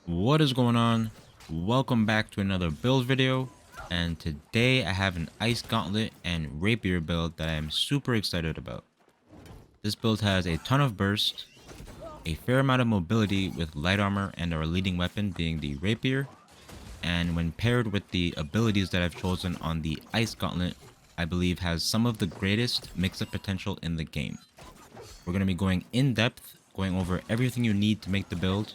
What is going on? Welcome back to another build video, and today I have an Ice Gauntlet and Rapier build that I am super excited about. This build has a ton of burst, a fair amount of mobility with light armor and our leading weapon being the Rapier, and when paired with the abilities that I've chosen on the Ice Gauntlet, I believe has some of the greatest mix-up potential in the game. We're going to be going in depth, going over everything you need to make the build.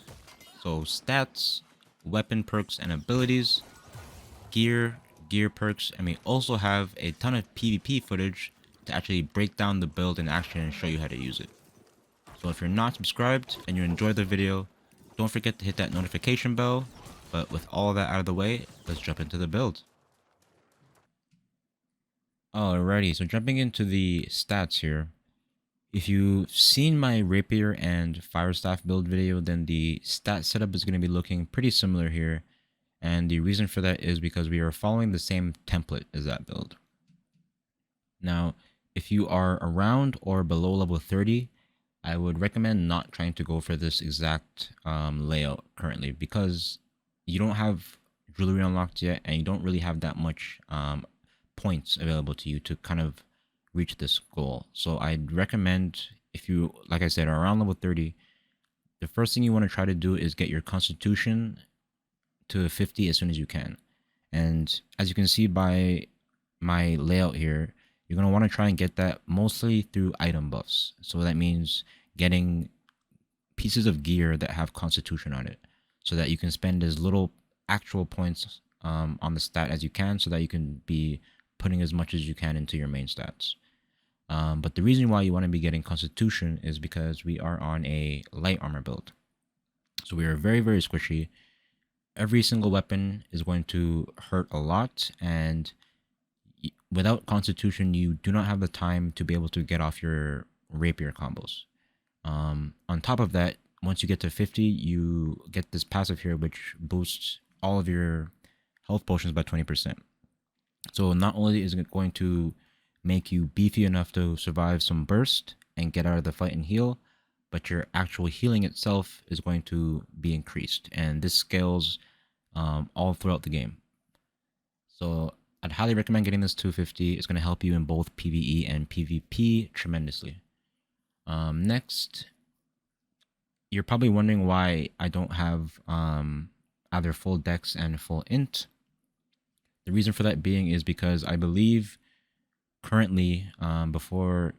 So stats, weapon perks and abilities, gear perks, and we also have a ton of PvP footage to actually break down the build in action and show you how to use it. So if you're not subscribed and you enjoyed the video, don't forget to hit that notification bell. But with all that out of the way, let's jump into the build. Alrighty, so jumping into the stats here. If you've seen my Rapier and Firestaff build video, then the stat setup is going to be looking pretty similar here. And the reason for that is because we are following the same template as that build. Now, if you are around or below level 30, I would recommend not trying to go for this exact layout currently, because you don't have jewelry unlocked yet and you don't really have that much points available to you to kind of reach this goal. So I'd recommend, if you, like I said, are around level 30, the first thing you want to try to do is get your constitution to 50 as soon as you can. And as you can see by my layout here, you're going to want to try and get that mostly through item buffs. So that means getting pieces of gear that have constitution on it, so that you can spend as little actual points on the stat as you can, so that you can be putting as much as you can into your main stats. But the reason why you want to be getting constitution is because we are on a light armor build. So we are very, very squishy. Every single weapon is going to hurt a lot, and without constitution, you do not have the time to be able to get off your rapier combos. On top of that, once you get to 50, you get this passive here, which boosts all of your health potions by 20%. So not only is it going to make you beefy enough to survive some burst and get out of the fight and heal, but your actual healing itself is going to be increased, and this scales all throughout the game. So I'd highly recommend getting this 250. It's going to help you in both PvE and PvP tremendously. Next, you're probably wondering why I don't have either full dex and full int. The reason for that being is because I believe currently, before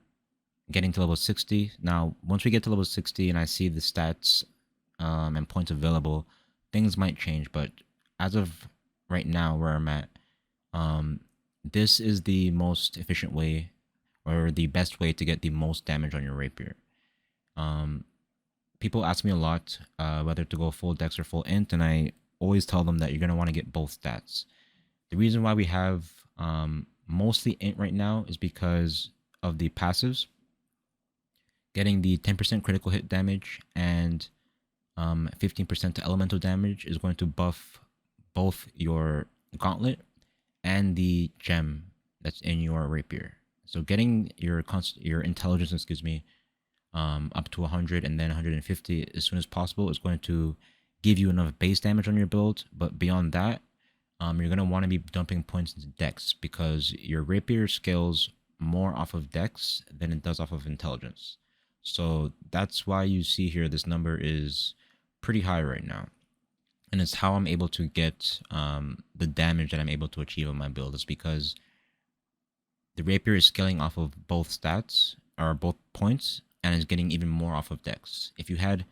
getting to level 60, now once we get to level 60 and I see the stats and points available, things might change. But as of right now, where I'm at, this is the most efficient way, or the best way, to get the most damage on your rapier. People ask me a lot whether to go full dex or full int, and I always tell them that you're going to want to get both stats. The reason why we have mostly int right now is because of the passives. Getting the 10% critical hit damage and 15% to elemental damage is going to buff both your gauntlet and the gem that's in your rapier. So getting your intelligence, up to 100 and then 150 as soon as possible is going to give you enough base damage on your build. But beyond that, you're going to want to be dumping points into dex, because your rapier scales more off of dex than it does off of intelligence. So that's why you see here this number is pretty high right now. And it's how I'm able to get the damage that I'm able to achieve on my build. Is because the rapier is scaling off of both stats, or both points, and is getting even more off of dex. If you had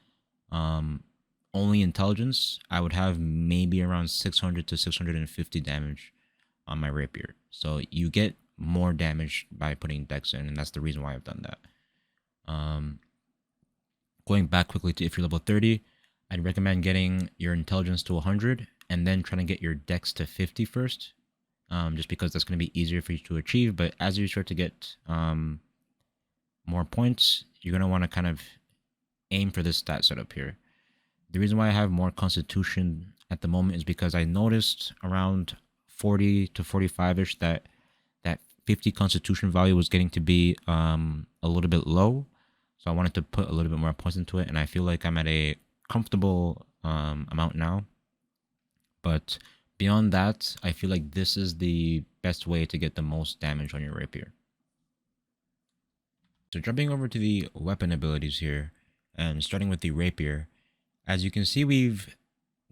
only intelligence, I would have maybe around 600 to 650 damage on my rapier. So you get more damage by putting dex in, and that's the reason why I've done that. Going back quickly to, if you're level 30, I'd recommend getting your intelligence to 100 and then trying to get your dex to 50 first, just because that's going to be easier for you to achieve. But as you start to get more points, you're going to want to kind of aim for this stat setup here. The reason why I have more constitution at the moment is because I noticed around 40 to 45-ish that 50 constitution value was getting to be a little bit low. So I wanted to put a little bit more points into it, and I feel like I'm at a comfortable amount now. But beyond that, I feel like this is the best way to get the most damage on your rapier. So jumping over to the weapon abilities here, and starting with the rapier, as you can see, we've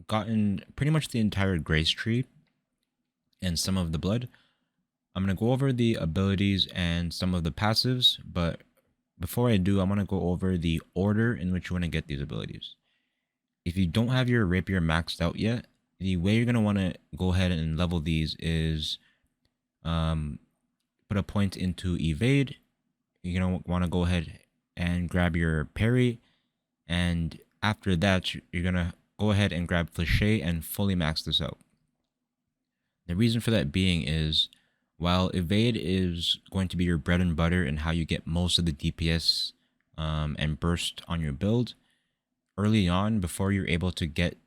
gotten pretty much the entire grace tree and some of the blood. I'm going to go over the abilities and some of the passives, but before I do, I want to go over the order in which you want to get these abilities. If you don't have your rapier maxed out yet, the way you're going to want to go ahead and level these is put a point into evade. You're going to want to go ahead and grab your parry, and after that, you're going to go ahead and grab Fléché and fully max this out. The reason for that being is, while evade is going to be your bread and butter and how you get most of the DPS and burst on your build, early on, before you're able to get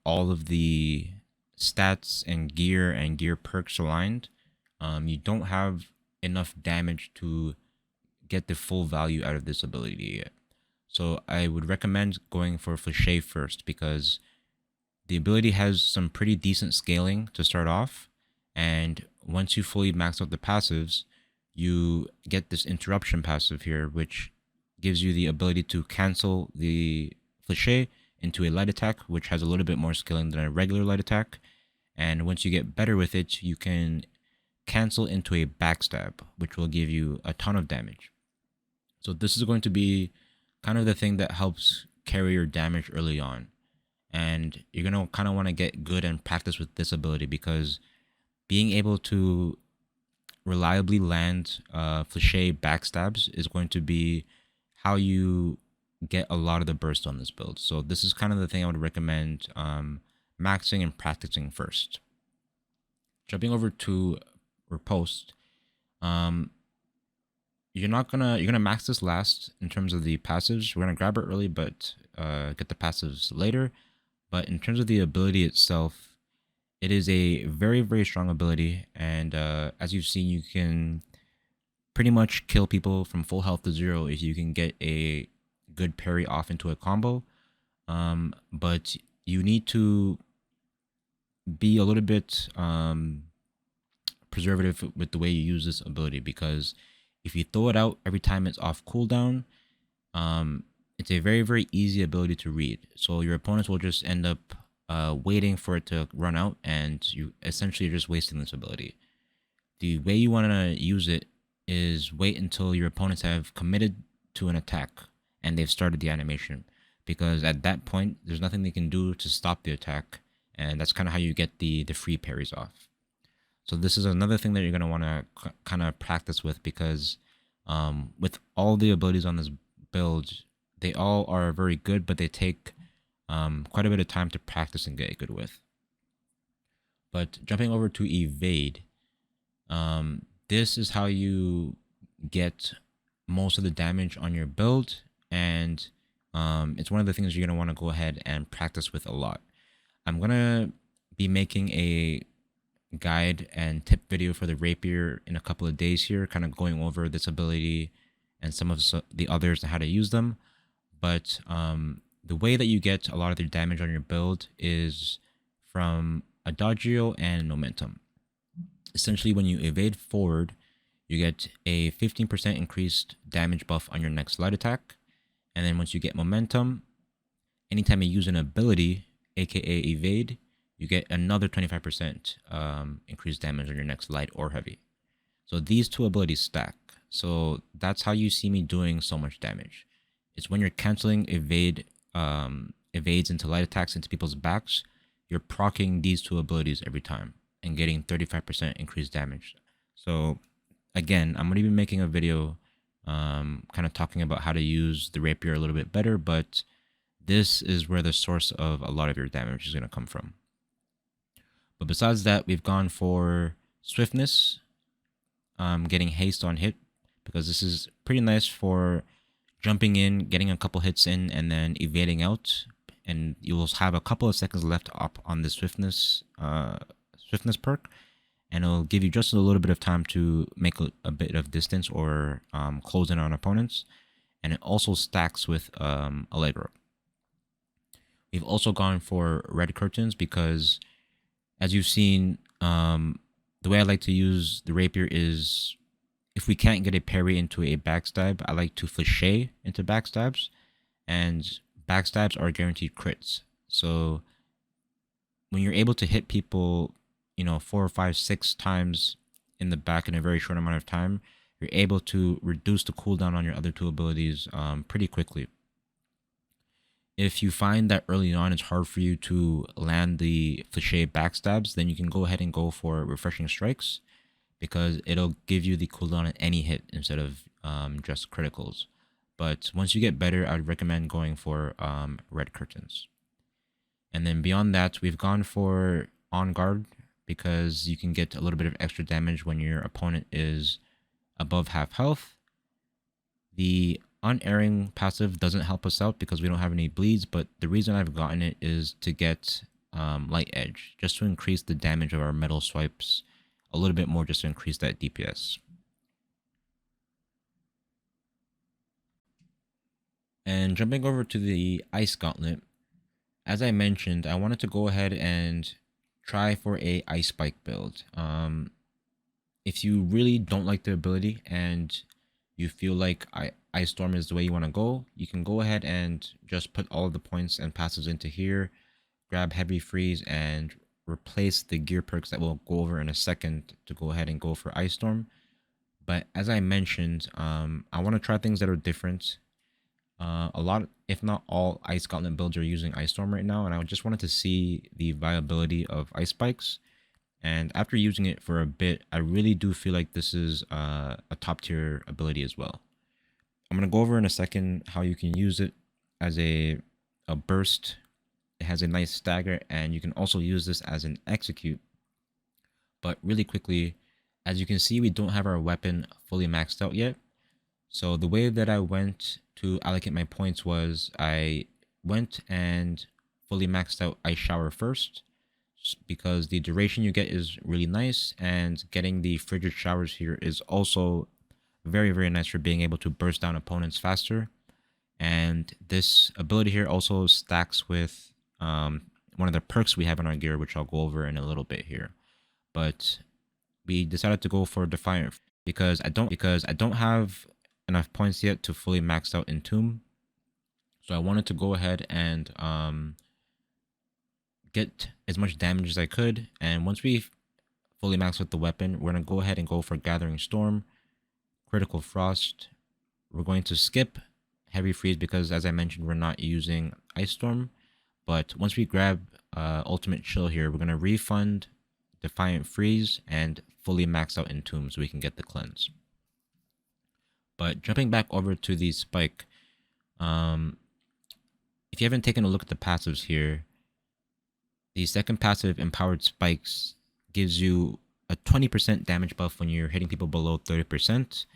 all of the stats and gear perks aligned, you don't have enough damage to get the full value out of this ability yet. So I would recommend going for Fléché first, because the ability has some pretty decent scaling to start off, and once you fully max out the passives, you get this interruption passive here, which gives you the ability to cancel the Fléché into a light attack, which has a little bit more scaling than a regular light attack. And once you get better with it, you can cancel into a backstab, which will give you a ton of damage. So this is going to be kind of the thing that helps carry your damage early on. And you're going to kind of want to get good and practice with this ability, because being able to reliably land Fléché backstabs is going to be how you get a lot of the burst on this build. So this is kind of the thing I would recommend maxing and practicing first. Jumping over to riposte, you're gonna max this last in terms of the passives. We're gonna grab it early, but get the passives later. But in terms of the ability itself, it is a very, very strong ability, and as you've seen, you can pretty much kill people from full health to 0 if you can get a good parry off into a combo. But you need to be a little bit preservative with the way you use this ability, because if you throw it out every time it's off cooldown, it's a very, very easy ability to read. So your opponents will just end up waiting for it to run out, and you essentially are just wasting this ability. The way you want to use it is wait until your opponents have committed to an attack and they've started the animation, because at that point there's nothing they can do to stop the attack, and that's kind of how you get the free parries off. So this is another thing that you're going to want to kind of practice with, because with all the abilities on this build, they all are very good, but they take quite a bit of time to practice and get good with. But jumping over to evade, this is how you get most of the damage on your build, and it's one of the things you're going to want to go ahead and practice with a lot. I'm going to be making a guide and tip video for the rapier in a couple of days here, kind of going over this ability and some of the others and how to use them. But the way that you get a lot of the damage on your build is from Adagio and Momentum. Essentially, when you evade forward, you get a 15% increased damage buff on your next light attack. And then once you get Momentum, anytime you use an ability, aka evade, you get another 25% increased damage on your next light or heavy. So these two abilities stack. So that's how you see me doing so much damage. It's when you're canceling evades into light attacks into people's backs, you're proccing these two abilities every time and getting 35% increased damage. So again, I'm going to be making a video kind of talking about how to use the rapier a little bit better, but this is where the source of a lot of your damage is going to come from. But besides that, we've gone for swiftness, getting haste on hit, because this is pretty nice for jumping in, getting a couple hits in, and then evading out. And you will have a couple of seconds left up on the swiftness perk, and it'll give you just a little bit of time to make a bit of distance or close in on opponents. And it also stacks with Allegro. We've also gone for red curtains because, as you've seen, the way I like to use the rapier is if we can't get a parry into a backstab, I like to flichet into backstabs, and backstabs are guaranteed crits. So when you're able to hit people, 4 or 5, 6 times in the back in a very short amount of time, you're able to reduce the cooldown on your other two abilities pretty quickly. If you find that early on it's hard for you to land the flichet backstabs, then you can go ahead and go for refreshing strikes, because it'll give you the cooldown at any hit instead of just criticals. But once you get better, I would recommend going for red curtains. And then beyond that, we've gone for on guard, because you can get a little bit of extra damage when your opponent is above half health. The unerring passive doesn't help us out because we don't have any bleeds, but the reason I've gotten it is to get light edge, just to increase the damage of our metal swipes a little bit more, just to increase that DPS. And jumping over to the Ice Gauntlet, as I mentioned, I wanted to go ahead and try for a Ice Spike build. If you really don't like the ability and you feel like Ice Storm is the way you want to go, you can go ahead and just put all of the points and passives into here, grab Heavy Freeze, and replace the gear perks that we'll go over in a second to go ahead and go for Ice Storm. But as I mentioned, I want to try things that are different. A lot, if not all, Ice Gauntlet builds are using Ice Storm right now, and I just wanted to see the viability of Ice Spikes. And after using it for a bit, I really do feel like this is a top tier ability as well. I'm going to go over in a second how you can use it as a burst. It has a nice stagger, and you can also use this as an execute. But really quickly, as you can see, we don't have our weapon fully maxed out yet. So the way that I went to allocate my points was I went and fully maxed out Ice Shower first, because the duration you get is really nice, and getting the frigid showers here is also very, very nice for being able to burst down opponents faster. And this ability here also stacks with one of the perks we have in our gear, which I'll go over in a little bit here. But we decided to go for Defiant because I don't have enough points yet to fully max out Entomb. So I wanted to go ahead and get as much damage as I could. And once we fully max out the weapon, we're going to go ahead and go for Gathering Storm, Critical Frost. We're going to skip Heavy Freeze because, as I mentioned, we're not using Ice Storm. But once we grab Ultimate Chill here, we're going to refund Defiant Freeze and fully max out Entomb so we can get the cleanse. But jumping back over to the Spike, if you haven't taken a look at the passives here, the second passive, Empowered Spikes, gives you a 20% damage buff when you're hitting people below 30%.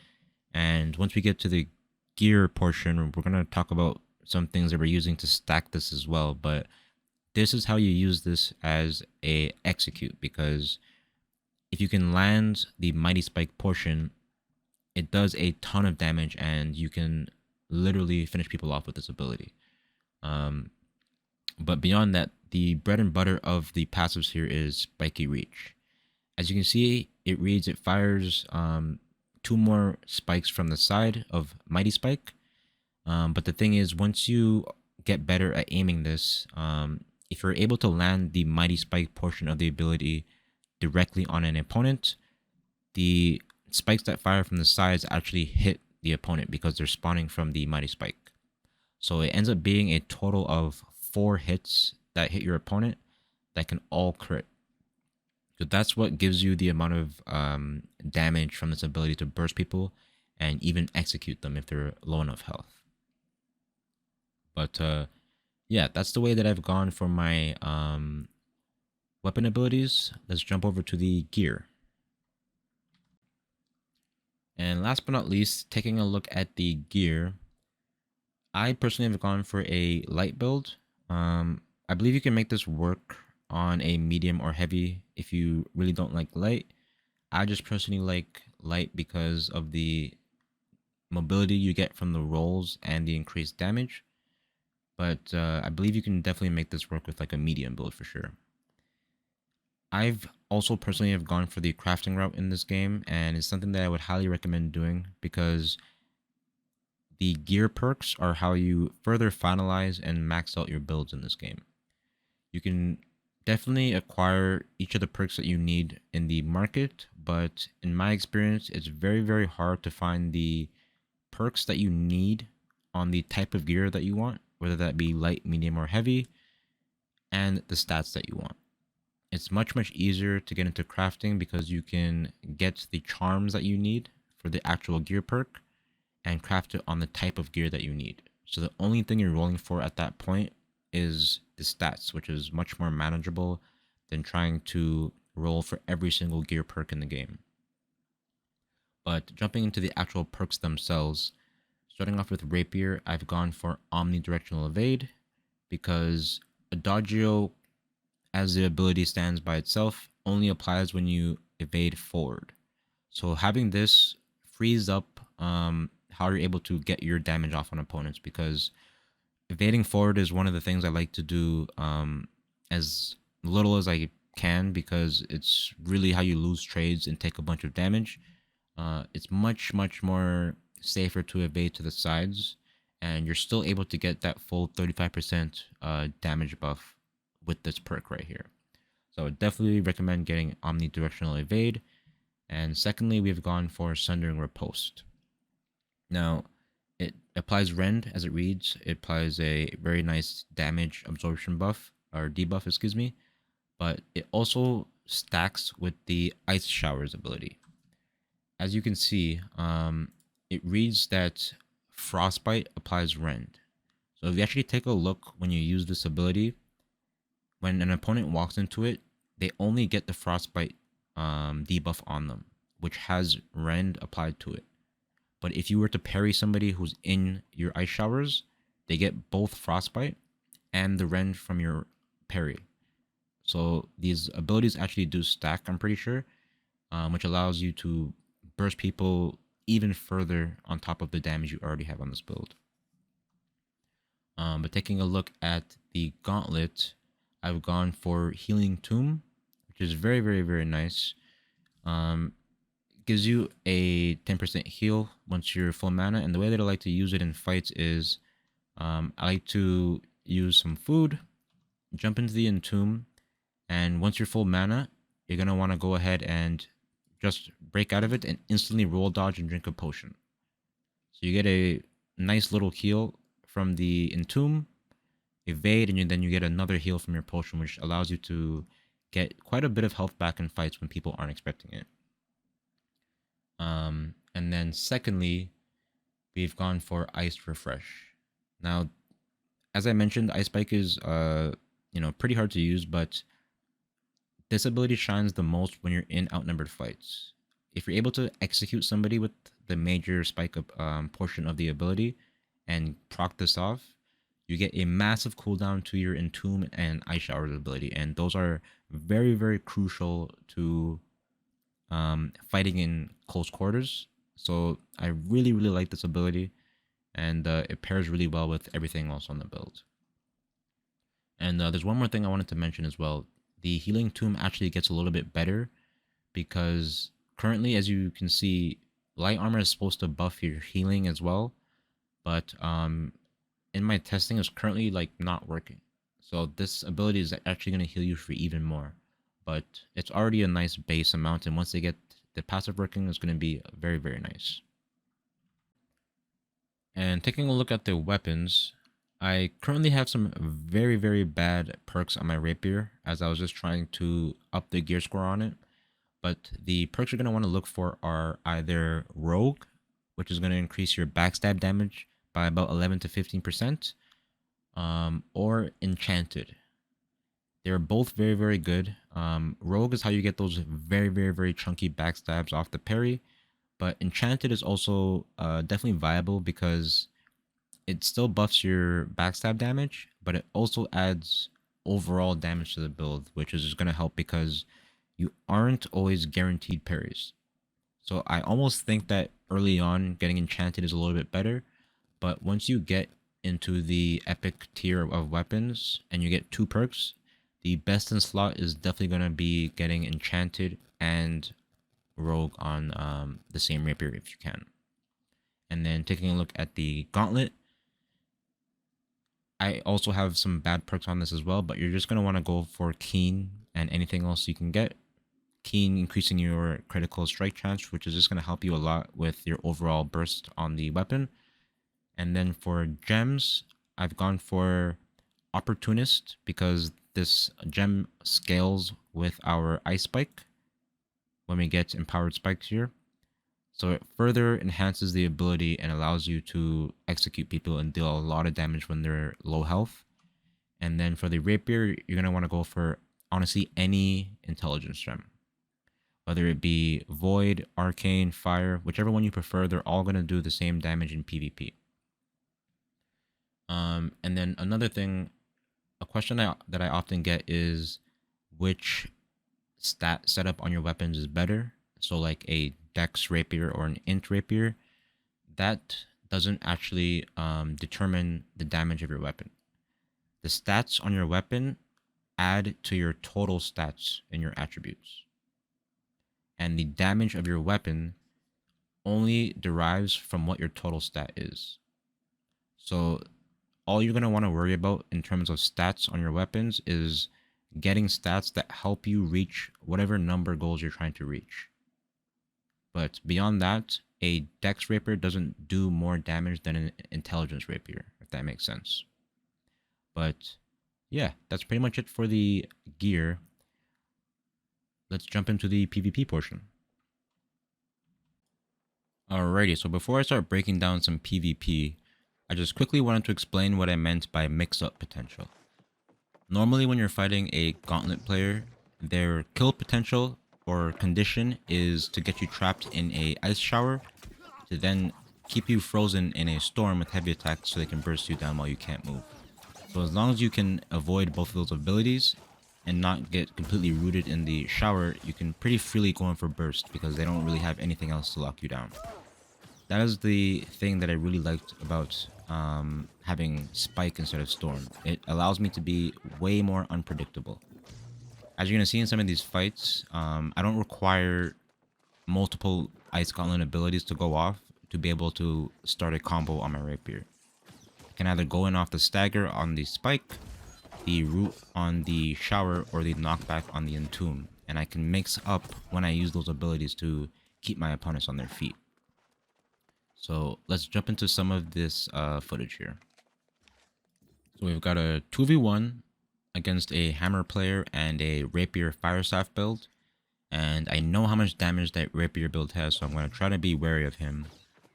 And once we get to the gear portion, we're going to talk about some things that we're using to stack this as well. But this is how you use this as a execute, because if you can land the Mighty Spike portion, it does a ton of damage and you can literally finish people off with this ability. But beyond that, the bread and butter of the passives here is Spiky Reach. As you can see, it fires 2 more spikes from the side of Mighty Spike. But the thing is, once you get better at aiming this, if you're able to land the Mighty Spike portion of the ability directly on an opponent, the spikes that fire from the sides actually hit the opponent because they're spawning from the Mighty Spike. So it ends up being a total of 4 hits that hit your opponent that can all crit. So that's what gives you the amount of damage from this ability to burst people and even execute them if they're low enough health. But yeah, that's the way that I've gone for my weapon abilities. Let's jump over to the gear. And last but not least, taking a look at the gear, I personally have gone for a light build. I believe you can make this work on a medium or heavy if you really don't like light. I just personally like light because of the mobility you get from the rolls and the increased damage. but I believe you can definitely make this work with like a medium build for sure. I've also personally have gone for the crafting route in this game, and it's something that I would highly recommend doing because the gear perks are how you further finalize and max out your builds in this game. You can definitely acquire each of the perks that you need in the market, but in my experience, it's very, very hard to find the perks that you need on the type of gear that you want, whether that be light, medium, or heavy, and the stats that you want. It's much, much easier to get into crafting because you can get the charms that you need for the actual gear perk and craft it on the type of gear that you need. So the only thing you're rolling for at that point is the stats, which is much more manageable than trying to roll for every single gear perk in the game. But jumping into the actual perks themselves, starting off with Rapier, I've gone for Omnidirectional Evade because Adagio, as the ability stands by itself, only applies when you evade forward. So having this frees up how you're able to get your damage off on opponents, because evading forward is one of the things I like to do as little as I can, because it's really how you lose trades and take a bunch of damage. It's much, much more safer to evade to the sides, and you're still able to get that full 35% damage buff with this perk right here. So I would definitely recommend getting Omnidirectional Evade. And secondly, we've gone for Sundering Riposte. Now, it applies Rend as it reads. It applies a very nice damage absorption buff, or debuff, excuse me. But it also stacks with the Ice Showers ability. As you can see, it reads that Frostbite applies Rend. So if you actually take a look when you use this ability, when an opponent walks into it, they only get the Frostbite debuff on them, which has Rend applied to it. But if you were to parry somebody who's in your Ice Showers, they get both Frostbite and the Rend from your parry. So these abilities actually do stack, I'm pretty sure, which allows you to burst people even further on top of the damage you already have on this build. But taking a look at the Gauntlet, I've gone for Healing Tomb, which is very, very, very nice. Gives you a 10% heal once you're full mana, and the way that I like to use it in fights is I like to use some food, jump into the Entomb, and once you're full mana, you're going to want to go ahead and just break out of it and instantly roll dodge and drink a potion. So you get a nice little heal from the Entomb, evade, and then you get another heal from your potion, which allows you to get quite a bit of health back in fights when people aren't expecting it. And then secondly, we've gone for Ice Refresh. Now, as I mentioned, Ice Spike is pretty hard to use, but this ability shines the most when you're in outnumbered fights. If you're able to execute somebody with the major spike portion of the ability and proc this off, you get a massive cooldown to your Entomb and Ice Showers ability, and those are very, very crucial to fighting in close quarters. So I really, really like this ability, and it pairs really well with everything else on the build. And there's one more thing I wanted to mention as well. The Healing Tomb actually gets a little bit better because currently, as you can see, light armor is supposed to buff your healing as well, but in my testing, it's currently like not working. So this ability is actually going to heal you for even more, but it's already a nice base amount, and once they get the passive working, it's going to be very, very nice. And taking a look at the weapons, I currently have some very, very bad perks on my Rapier, as I was just trying to up the gear score on it. But the perks you're going to want to look for are either Rogue, which is going to increase your backstab damage by about 11 to 15%, or Enchanted. They're both very, very good. Rogue is how you get those very, very, very chunky backstabs off the parry, but Enchanted is also definitely viable because it still buffs your backstab damage, but it also adds overall damage to the build, which is just going to help because you aren't always guaranteed parries. So I almost think that early on, getting Enchanted is a little bit better, but once you get into the epic tier of weapons and you get 2 perks, the best in slot is definitely going to be getting enchanted and rogue on the same rapier if you can. And then taking a look at the gauntlet, I also have some bad perks on this as well, but you're just going to want to go for keen and anything else you can get. Keen increasing your critical strike chance, which is just going to help you a lot with your overall burst on the weapon. And then for gems, I've gone for opportunist because this gem scales with our ice spike when we get empowered spikes here. So it further enhances the ability and allows you to execute people and deal a lot of damage when they're low health. And then for the rapier, you're going to want to go for, honestly, any intelligence gem. Whether it be void, arcane, fire, whichever one you prefer, they're all going to do the same damage in PvP. And then another thing, a question that I often get is which stat setup on your weapons is better. So like a dex rapier or an int rapier, that doesn't actually determine the damage of your weapon. The stats on your weapon add to your total stats in your attributes. And the damage of your weapon only derives from what your total stat is. So all you're going to want to worry about in terms of stats on your weapons is getting stats that help you reach whatever number goals you're trying to reach. But beyond that, a dex rapier doesn't do more damage than an intelligence rapier, if that makes sense. But yeah, that's pretty much it for the gear. Let's jump into the PvP portion. Alrighty, so before I start breaking down some PvP, I just quickly wanted to explain what I meant by mix-up potential. Normally when you're fighting a gauntlet player, their kill potential or condition is to get you trapped in a ice shower, to then keep you frozen in a storm with heavy attacks so they can burst you down while you can't move. So as long as you can avoid both of those abilities and not get completely rooted in the shower, you can pretty freely go in for burst because they don't really have anything else to lock you down. That is the thing that I really liked about having spike instead of storm. It allows me to be way more unpredictable. As you're going to see in some of these fights, I don't require multiple ice gauntlet abilities to go off to be able to start a combo on my rapier. I can either go in off the stagger on the spike, the root on the shower, or the knockback on the entomb, and I can mix up when I use those abilities to keep my opponents on their feet. So let's jump into some of this footage here. So we've got a 2v1 against a hammer player and a rapier firestaff build, and I know how much damage that rapier build has, so I'm going to try to be wary of him.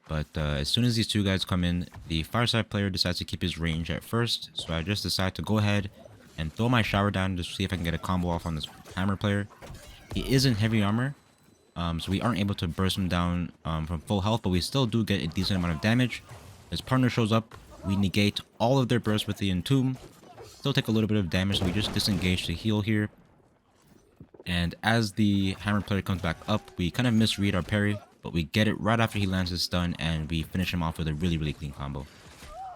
But as soon as these two guys come in, the firestaff player decides to keep his range at first, so I just decide to go ahead and throw my shower down to see if I can get a combo off on this hammer player. He is in heavy armor, so we aren't able to burst him down from full health, but we still do get a decent amount of damage. His partner shows up, we negate all of their bursts with the entomb, still take a little bit of damage, so we just disengage to heal here. And as the hammer player comes back up, we kind of misread our parry, but we get it right after he lands his stun, and we finish him off with a really, really clean combo.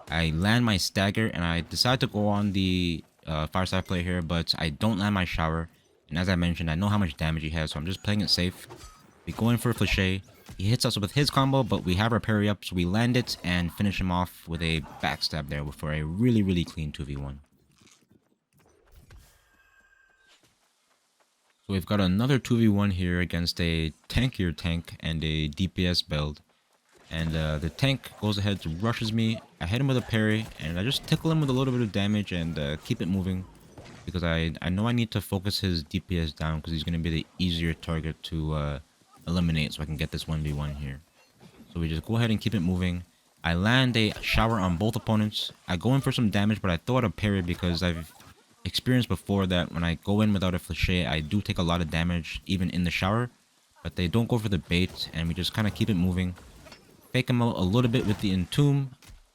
I land my stagger, and I decide to go on the firestaff player here, but I don't land my shower. And as I mentioned, I know how much damage he has, so I'm just playing it safe. We go in for a fléché. He hits us with his combo, but we have our parry up, so we land it and finish him off with a backstab there for a really, really clean 2v1. So we've got another 2v1 here against a tankier tank and a DPS build. And the tank goes ahead and rushes me. I hit him with a parry, and I just tickle him with a little bit of damage and keep it moving. Because I know I need to focus his DPS down because he's going to be the easier target to eliminate, so I can get this 1v1 here. So we just go ahead and keep it moving. I land a shower on both opponents. I go in for some damage, but I throw out a parry because I've experienced before that when I go in without a fléché, I do take a lot of damage even in the shower. But they don't go for the bait, and we just kind of keep it moving. Fake him out a little bit with the entomb.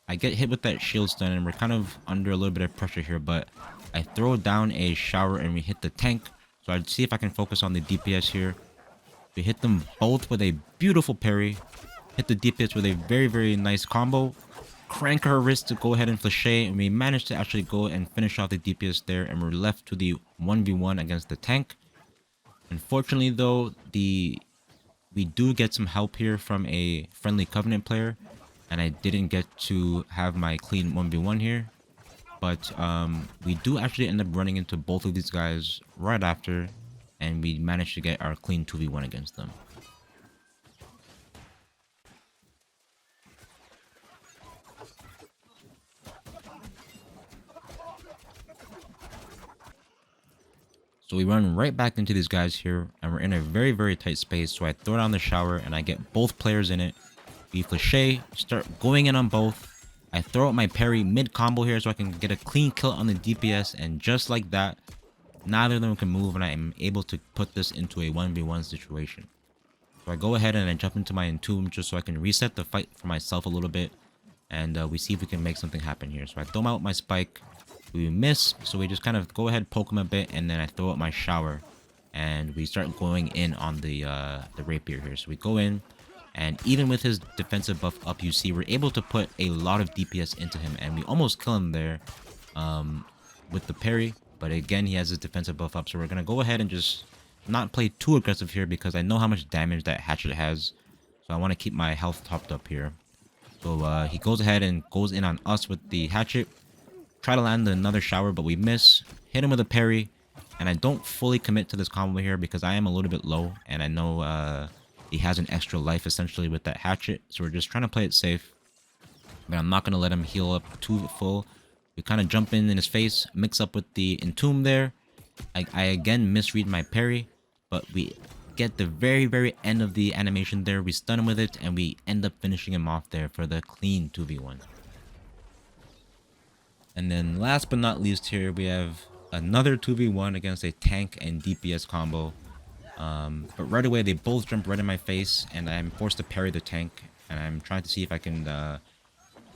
I get hit with that shield stun, and we're kind of under a little bit of pressure here, but I throw down a shower and we hit the tank. So I'd see if I can focus on the DPS here. We hit them both with a beautiful parry. Hit the DPS with a very, very nice combo. crank our wrist to go ahead and flashay, and we managed to actually go and finish off the DPS there, and we're left to the 1v1 against the tank. Unfortunately though, we do get some help here from a friendly Covenant player, and I didn't get to have my clean 1v1 here. But we do actually end up running into both of these guys right after, and we managed to get our clean 2v1 against them. So we run right back into these guys here, and we're in a very, very tight space. So I throw down the shower, and I get both players in it. We flashay, start going in on both. I throw out my parry mid-combo here so I can get a clean kill on the DPS, and just like that, neither of them can move, and I am able to put this into a 1v1 situation. So I go ahead and I jump into my Entomb just so I can reset the fight for myself a little bit, and we see if we can make something happen here. So I throw out my spike. We miss, so we just kind of go ahead, poke him a bit, and then I throw out my shower, and we start going in on the Rapier here. So we go in, and even with his defensive buff up, you see we're able to put a lot of DPS into him, and we almost kill him there with the parry, but again, he has his defensive buff up, so we're going to go ahead and just not play too aggressive here because I know how much damage that hatchet has, so I want to keep my health topped up here. So he goes ahead and goes in on us with the hatchet. Try to land another shower, but we miss. Hit him with a parry, and I don't fully commit to this combo here because I am a little bit low, and I know he has an extra life essentially with that hatchet, so we're just trying to play it safe. But I'm not going to let him heal up too full. We kind of jump in his face, mix up with the Entomb there. I again misread my parry, but we get the very, very end of the animation there. We stun him with it, and we end up finishing him off there for the clean 2v1. And then last but not least here, we have another 2v1 against a tank and DPS combo. But right away, they both jump right in my face, and I'm forced to parry the tank. And I'm trying to see if I can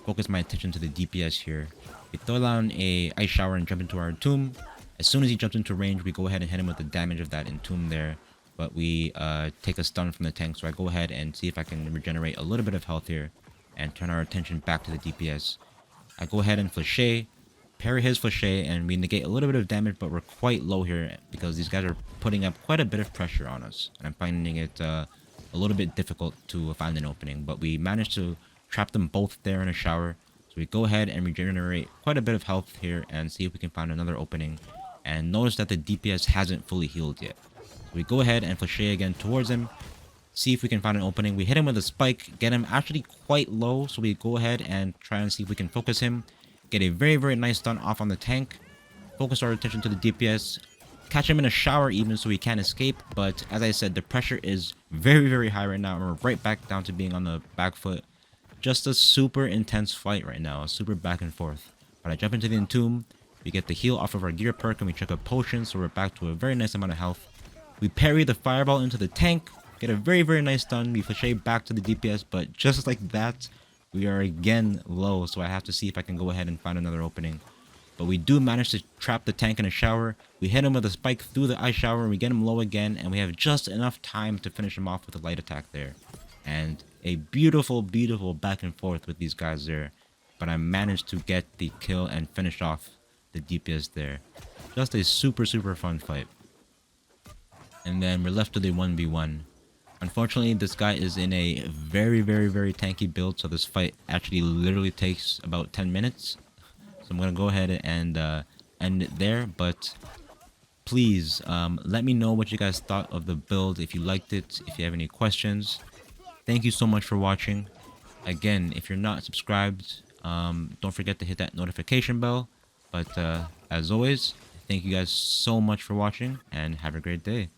focus my attention to the DPS here. We throw down a ice shower and jump into our Entomb. As soon as he jumps into range, we go ahead and hit him with the damage of that Entomb there. But we take a stun from the tank, so I go ahead and see if I can regenerate a little bit of health here and turn our attention back to the DPS. I go ahead and flashay, parry his flashay, and we negate a little bit of damage, but we're quite low here because these guys are putting up quite a bit of pressure on us. And I'm finding it a little bit difficult to find an opening, but we managed to trap them both there in a shower. So we go ahead and regenerate quite a bit of health here and see if we can find another opening. And notice that the DPS hasn't fully healed yet. So we go ahead and flashay again towards him, see if we can find an opening. We hit him with a spike, get him actually quite low, so we go ahead and try and see if we can focus him. Get a very, very nice stun off on the tank. Focus our attention to the DPS. Catch him in a shower even so he can't escape. But as I said, the pressure is very, very high right now. And we're right back down to being on the back foot. Just a super intense fight right now. A super back and forth. But I jump into the Entomb. We get the heal off of our gear perk and we check a potion. So we're back to a very nice amount of health. We parry the fireball into the tank. Get a very, very nice stun. We flashay back to the DPS. But just like that, we are again low, so I have to see if I can go ahead and find another opening. But we do manage to trap the tank in a shower. We hit him with a spike through the ice shower, and we get him low again, and we have just enough time to finish him off with a light attack there. And a beautiful, beautiful back and forth with these guys there. But I managed to get the kill and finish off the DPS there. Just a super, super fun fight. And then we're left to the 1v1. Unfortunately, this guy is in a very, very, very tanky build, so this fight actually literally takes about 10 minutes. So I'm going to go ahead and end it there, but please let me know what you guys thought of the build, if you liked it, if you have any questions. Thank you so much for watching. Again, if you're not subscribed, don't forget to hit that notification bell. But as always, thank you guys so much for watching, and have a great day.